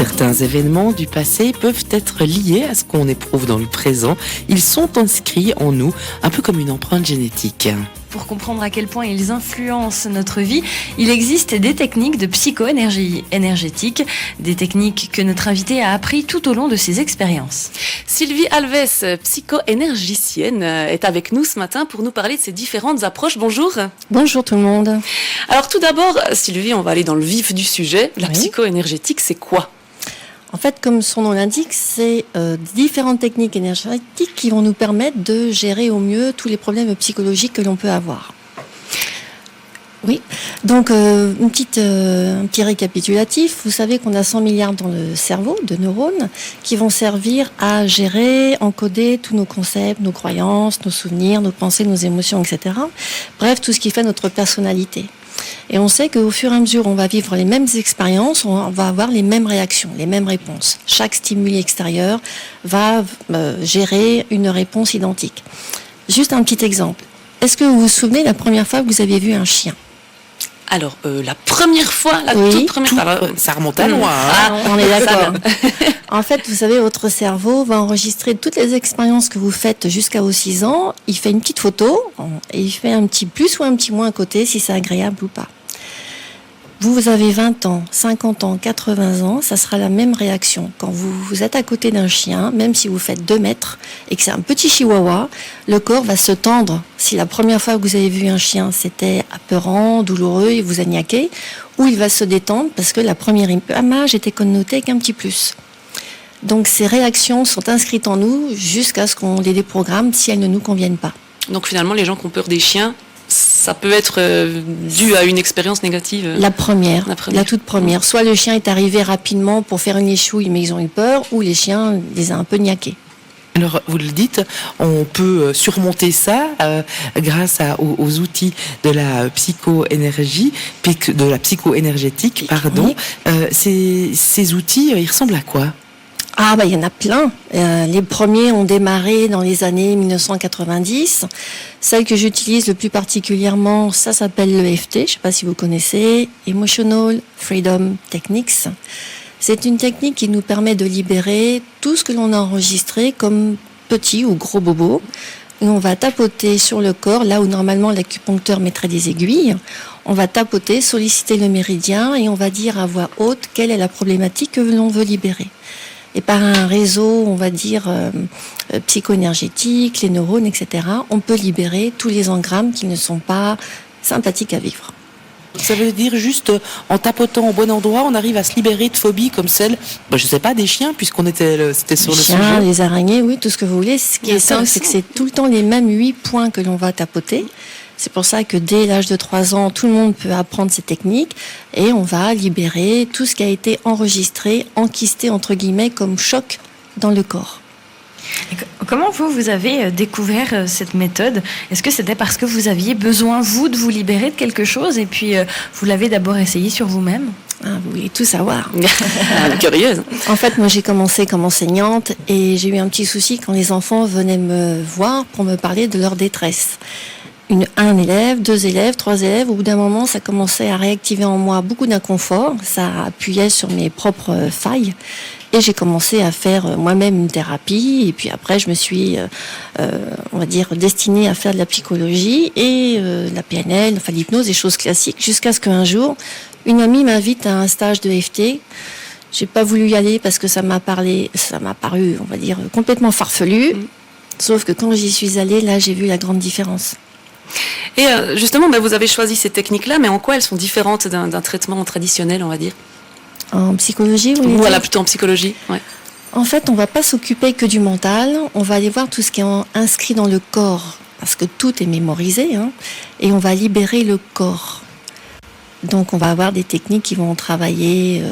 Certains événements du passé peuvent être liés à ce qu'on éprouve dans le présent. Ils sont inscrits en nous, un peu comme une empreinte génétique. Pour comprendre à quel point ils influencent notre vie, il existe des techniques de psycho-énergie énergétique, des techniques que notre invité a appris tout au long de ses expériences. Sylvie Alves, psycho-énergicienne, est avec nous ce matin pour nous parler de ces différentes approches. Bonjour. Bonjour tout le monde. Alors tout d'abord, Sylvie, on va aller dans le vif du sujet. La psycho-énergétique, c'est quoi ? En fait, comme son nom l'indique, c'est différentes techniques énergétiques qui vont nous permettre de gérer au mieux tous les problèmes psychologiques que l'on peut avoir. Oui, donc un petit récapitulatif. Vous savez qu'on a 100 milliards dans le cerveau de neurones qui vont servir à gérer, encoder tous nos concepts, nos croyances, nos souvenirs, nos pensées, nos émotions, etc. Bref, tout ce qui fait notre personnalité. Et on sait qu'au fur et à mesure, on va vivre les mêmes expériences, on va avoir les mêmes réactions, les mêmes réponses. Chaque stimuli extérieur va gérer une réponse identique. Juste un petit exemple. Est-ce que vous vous souvenez la première fois que vous avez vu un chien ? Alors, la première fois, toute première fois, ça remonte à loin. On est d'accord. En fait, vous savez, votre cerveau va enregistrer toutes les expériences que vous faites jusqu'à vos 6 ans. Il fait une petite photo et il fait un petit plus ou un petit moins à côté si c'est agréable ou pas. Vous avez 20 ans, 50 ans, 80 ans, ça sera la même réaction. Quand vous êtes à côté d'un chien, même si vous faites 2 mètres et que c'est un petit chihuahua, le corps va se tendre. Si la première fois que vous avez vu un chien, c'était apeurant, douloureux et vous a niaqué, ou il va se détendre parce que la première image était connotée avec un petit plus. Donc ces réactions sont inscrites en nous jusqu'à ce qu'on les déprogramme si elles ne nous conviennent pas. Donc finalement, les gens qui ont peur des chiens, ça peut être dû à une expérience négative. La toute première. Soit le chien est arrivé rapidement pour faire une échouille, mais ils ont eu peur, ou les chiens les a un peu niaqués. Alors, vous le dites, on peut surmonter ça grâce aux outils de la psycho-énergie, de la psycho-énergétique, pardon. Oui. Ces outils, ils ressemblent à quoi ? Il y en a plein. Les premiers ont démarré dans les années 1990. Celle que j'utilise le plus particulièrement, ça s'appelle l'EFT. Je ne sais pas si vous connaissez. Emotional Freedom Techniques. C'est une technique qui nous permet de libérer tout ce que l'on a enregistré comme petit ou gros bobo. Et on va tapoter sur le corps, là où normalement l'acupuncteur mettrait des aiguilles. On va tapoter, solliciter le méridien et on va dire à voix haute quelle est la problématique que l'on veut libérer. Et par un réseau, on va dire, psycho-énergétique, les neurones, etc., on peut libérer tous les engrammes qui ne sont pas sympathiques à vivre. Ça veut dire juste, en tapotant au bon endroit, on arrive à se libérer de phobies comme celle, je sais pas, des chiens, c'était sur le sujet. Les chiens, les araignées, oui, tout ce que vous voulez. Ce qui est simple, c'est que c'est tout le temps les mêmes 8 points que l'on va tapoter. C'est pour ça que dès l'âge de 3 ans, tout le monde peut apprendre ces techniques et on va libérer tout ce qui a été enregistré, enquisté entre guillemets comme choc dans le corps. Et comment vous avez découvert cette méthode ? Est-ce que c'était parce que vous aviez besoin, vous, de vous libérer de quelque chose et puis vous l'avez d'abord essayé sur vous-même ? Vous voulez tout savoir. Curieuse. En fait, moi j'ai commencé comme enseignante et j'ai eu un petit souci quand les enfants venaient me voir pour me parler de leur détresse. Un élève, 2 élèves, 3 élèves, au bout d'un moment, ça commençait à réactiver en moi beaucoup d'inconfort, ça appuyait sur mes propres failles, et j'ai commencé à faire moi-même une thérapie, et puis après, je me suis, on va dire, destinée à faire de la psychologie, et la PNL, enfin l'hypnose, des choses classiques, jusqu'à ce qu'un jour, une amie m'invite à un stage de EFT. J'ai pas voulu y aller parce que ça m'a paru, on va dire, complètement farfelu, sauf que quand j'y suis allée, là, j'ai vu la grande différence. Et justement, vous avez choisi ces techniques-là, mais en quoi elles sont différentes d'un traitement traditionnel, on va dire ? En psychologie, vous voulez dire ? Voilà, plutôt en psychologie, ouais. En fait, on ne va pas s'occuper que du mental, on va aller voir tout ce qui est inscrit dans le corps, parce que tout est mémorisé, et on va libérer le corps. Donc, on va avoir des techniques qui vont travailler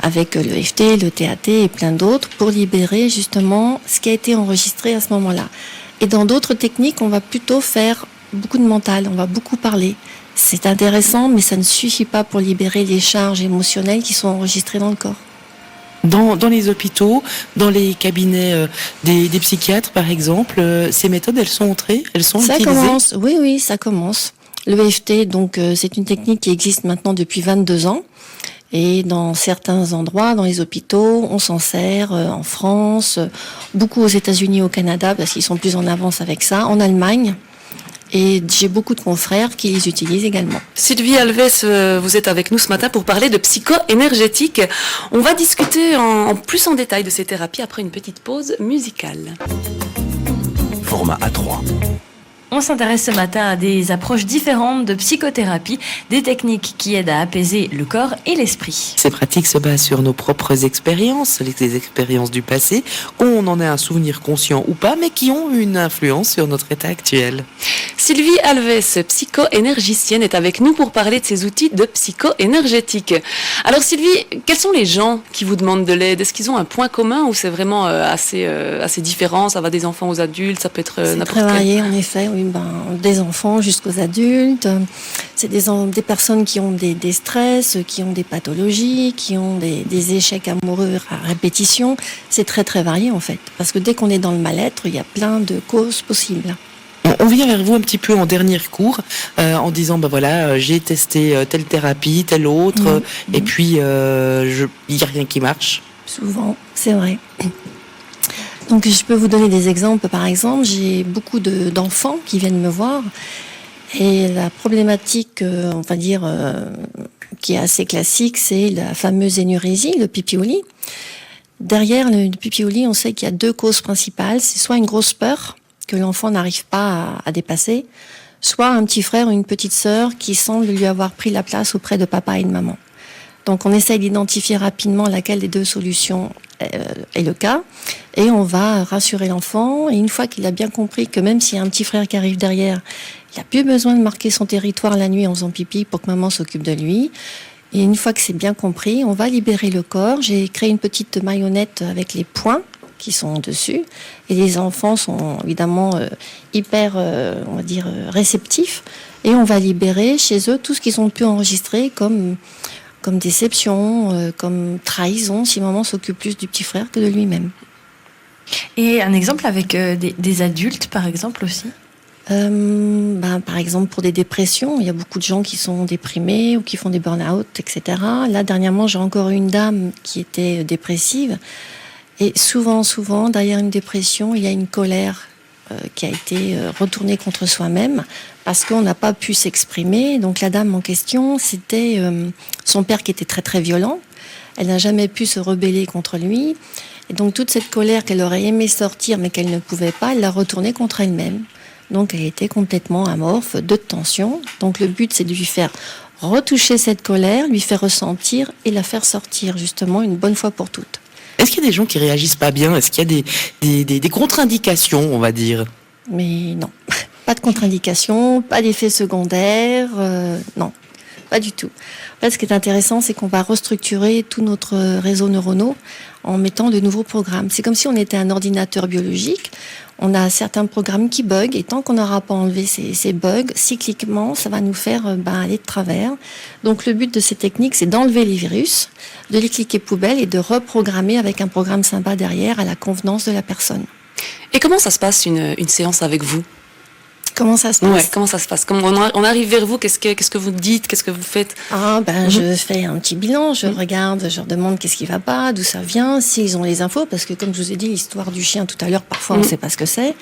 avec le EFT, le TAT et plein d'autres pour libérer justement ce qui a été enregistré à ce moment-là. Et dans d'autres techniques, on va plutôt faire beaucoup de mental, on va beaucoup parler. C'est intéressant, mais ça ne suffit pas pour libérer les charges émotionnelles qui sont enregistrées dans le corps. Dans les hôpitaux, dans les cabinets des psychiatres, par exemple, ces méthodes, elles sont entrées, elles sont utilisées ? Commence, oui, ça commence. Le EFT, donc, c'est une technique qui existe maintenant depuis 22 ans. Et dans certains endroits, dans les hôpitaux, on s'en sert en France, beaucoup aux États-Unis, au Canada, parce qu'ils sont plus en avance avec ça, en Allemagne. Et j'ai beaucoup de confrères qui les utilisent également. Sylvie Alves, vous êtes avec nous ce matin pour parler de psycho-énergétique. On va discuter en plus en détail de ces thérapies après une petite pause musicale. Format A3. On s'intéresse ce matin à des approches différentes de psychothérapie, des techniques qui aident à apaiser le corps et l'esprit. Ces pratiques se basent sur nos propres expériences, les expériences du passé, qu'on en ait un souvenir conscient ou pas, mais qui ont une influence sur notre état actuel. Sylvie Alves, psycho-énergicienne, est avec nous pour parler de ces outils de psycho-énergétique. Alors Sylvie, quels sont les gens qui vous demandent de l'aide? Est-ce qu'ils ont un point commun ou c'est vraiment assez différent? Ça va des enfants aux adultes, ça peut être C'est n'importe très quel. varié, en effet. Oui, des enfants jusqu'aux adultes. C'est des personnes qui ont des stress, qui ont des pathologies, qui ont des échecs amoureux à répétition. C'est très très varié en fait. Parce que dès qu'on est dans le mal-être, il y a plein de causes possibles. On vient vers vous un petit peu en dernier cours en disant j'ai testé telle thérapie, telle autre, et puis il n'y a rien qui marche. Souvent, c'est vrai. Donc je peux vous donner des exemples. Par exemple, j'ai beaucoup d'enfants qui viennent me voir et la problématique, on va dire, qui est assez classique, c'est la fameuse énurésie, le pipi au lit. Derrière le pipi au lit, on sait qu'il y a deux causes principales. C'est soit une grosse peur que l'enfant n'arrive pas à dépasser, soit un petit frère ou une petite sœur qui semble lui avoir pris la place auprès de papa et de maman. Donc on essaye d'identifier rapidement laquelle des deux solutions est le cas, et on va rassurer l'enfant, et une fois qu'il a bien compris que même s'il y a un petit frère qui arrive derrière, il n'a plus besoin de marquer son territoire la nuit en faisant pipi pour que maman s'occupe de lui, et une fois que c'est bien compris, on va libérer le corps. J'ai créé une petite marionnette avec les points qui sont dessus, et les enfants sont évidemment hyper, on va dire, réceptifs, et on va libérer chez eux tout ce qu'ils ont pu enregistrer comme déception, comme trahison, si maman s'occupe plus du petit frère que de lui-même. Et un exemple avec des adultes, par exemple, aussi? Par exemple, pour des dépressions, il y a beaucoup de gens qui sont déprimés ou qui font des burn-out, etc. Là, dernièrement, j'ai encore eu une dame qui était dépressive. Et souvent, derrière une dépression, il y a une colère qui a été retournée contre soi-même parce qu'on n'a pas pu s'exprimer. Donc la dame en question, c'était son père qui était très très violent. Elle n'a jamais pu se rebeller contre lui. Et donc toute cette colère qu'elle aurait aimé sortir mais qu'elle ne pouvait pas, elle l'a retournée contre elle-même. Donc elle était complètement amorphe, de tension. Donc le but, c'est de lui faire retoucher cette colère, lui faire ressentir et la faire sortir justement une bonne fois pour toutes. Est-ce qu'il y a des gens qui réagissent pas bien? Est-ce qu'il y a des contre-indications, on va dire? Mais non, pas de contre-indication, pas d'effet secondaire, non, pas du tout. En fait, ce qui est intéressant, c'est qu'on va restructurer tout notre réseau neuronal en mettant de nouveaux programmes. C'est comme si on était un ordinateur biologique. On a certains programmes qui bug, et tant qu'on n'aura pas enlevé ces bugs, cycliquement, ça va nous faire aller de travers. Donc le but de ces techniques, c'est d'enlever les virus, de les cliquer poubelle et de reprogrammer avec un programme sympa derrière à la convenance de la personne. Et comment ça se passe une séance avec vous? Comment ça se passe? Ouais, comment ça se passe? Comment on arrive vers vous? Qu'est-ce que vous dites? Qu'est-ce que vous faites? Je fais un petit bilan, je regarde, je leur demande qu'est-ce qui va pas, d'où ça vient, s'ils ont les infos, parce que comme je vous ai dit, l'histoire du chien tout à l'heure, parfois on ne sait pas ce que c'est.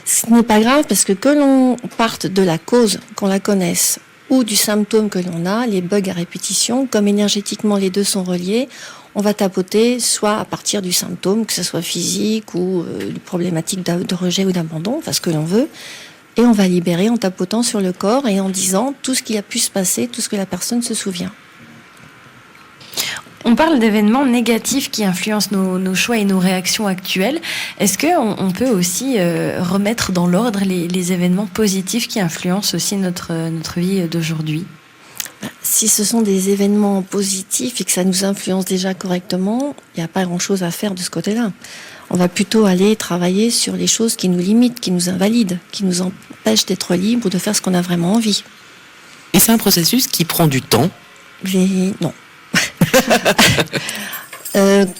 Ce n'est pas grave, parce que l'on parte de la cause, qu'on la connaisse, ou du symptôme que l'on a, les bugs à répétition, comme énergétiquement les deux sont reliés, on va tapoter soit à partir du symptôme, que ce soit physique ou une problématique de rejet ou d'abandon, enfin ce que l'on veut. Et on va libérer en tapotant sur le corps et en disant tout ce qui a pu se passer, tout ce que la personne se souvient. On parle d'événements négatifs qui influencent nos choix et nos réactions actuelles. Est-ce qu'on peut aussi remettre dans l'ordre les événements positifs qui influencent aussi notre vie d'aujourd'hui? Si ce sont des événements positifs et que ça nous influence déjà correctement, il n'y a pas grand-chose à faire de ce côté-là. On va plutôt aller travailler sur les choses qui nous limitent, qui nous invalident, qui nous empêchent d'être libres ou de faire ce qu'on a vraiment envie. Et c'est un processus qui prend du temps? Non.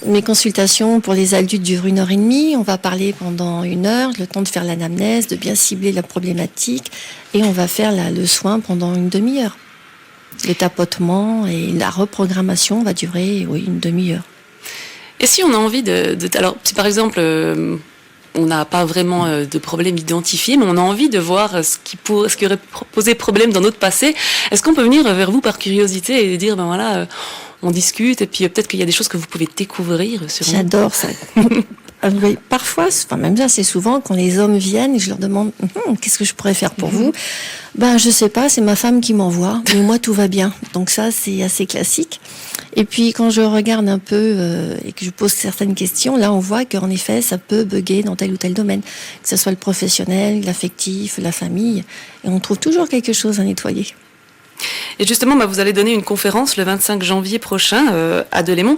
Mes consultations pour les adultes durent 1h30. On va parler pendant 1 heure, le temps de faire l'anamnèse, de bien cibler la problématique, et on va faire le soin pendant une demi-heure. Le tapotement et la reprogrammation va durer une demi-heure. Et si on a envie alors, si par exemple, on n'a pas vraiment de problème identifié, mais on a envie de voir ce qui aurait posé problème dans notre passé, est-ce qu'on peut venir vers vous par curiosité et dire, ben voilà, on discute, et puis peut-être qu'il y a des choses que vous pouvez découvrir sur nous. J'adore ça. Parfois, même assez souvent, quand les hommes viennent et je leur demande qu'est-ce que je pourrais faire pour vous, je sais pas, c'est ma femme qui m'envoie, mais moi tout va bien. Donc ça, c'est assez classique. Et puis quand je regarde un peu et que je pose certaines questions, là on voit qu'en effet ça peut bugger dans tel ou tel domaine, que ce soit le professionnel, l'affectif, la famille, et on trouve toujours quelque chose à nettoyer. Et justement, vous allez donner une conférence le 25 janvier prochain à Delémont.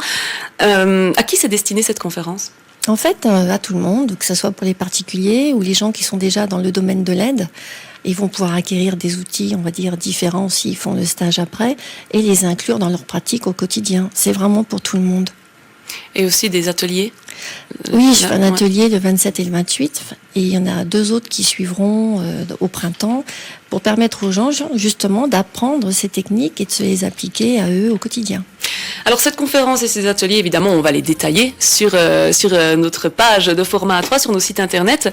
À qui c'est destiné cette conférence ? En fait, à tout le monde, que ce soit pour les particuliers ou les gens qui sont déjà dans le domaine de l'aide, ils vont pouvoir acquérir des outils, on va dire, différents s'ils font le stage après, et les inclure dans leur pratique au quotidien. C'est vraiment pour tout le monde. Et aussi des ateliers ? Oui, je fais un atelier le 27 et le 28, et il y en a 2 autres qui suivront au printemps, pour permettre aux gens, justement, d'apprendre ces techniques et de se les appliquer à eux au quotidien. Alors cette conférence et ces ateliers, évidemment, on va les détailler sur notre page de Format A3 sur nos sites internet.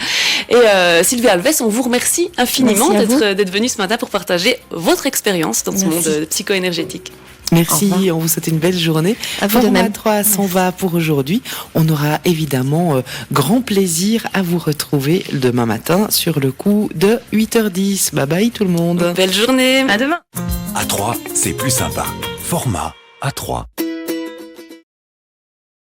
Et Sylvie Alves, on vous remercie infiniment d'être venue ce matin pour partager votre expérience dans ce monde psycho-énergétique. Merci, on vous souhaite une belle journée. Format 3 s'en va pour aujourd'hui. On aura évidemment grand plaisir à vous retrouver demain matin sur le coup de 8h10. Bye bye tout le monde. Belle journée. À demain. A3, c'est plus sympa. Format A3.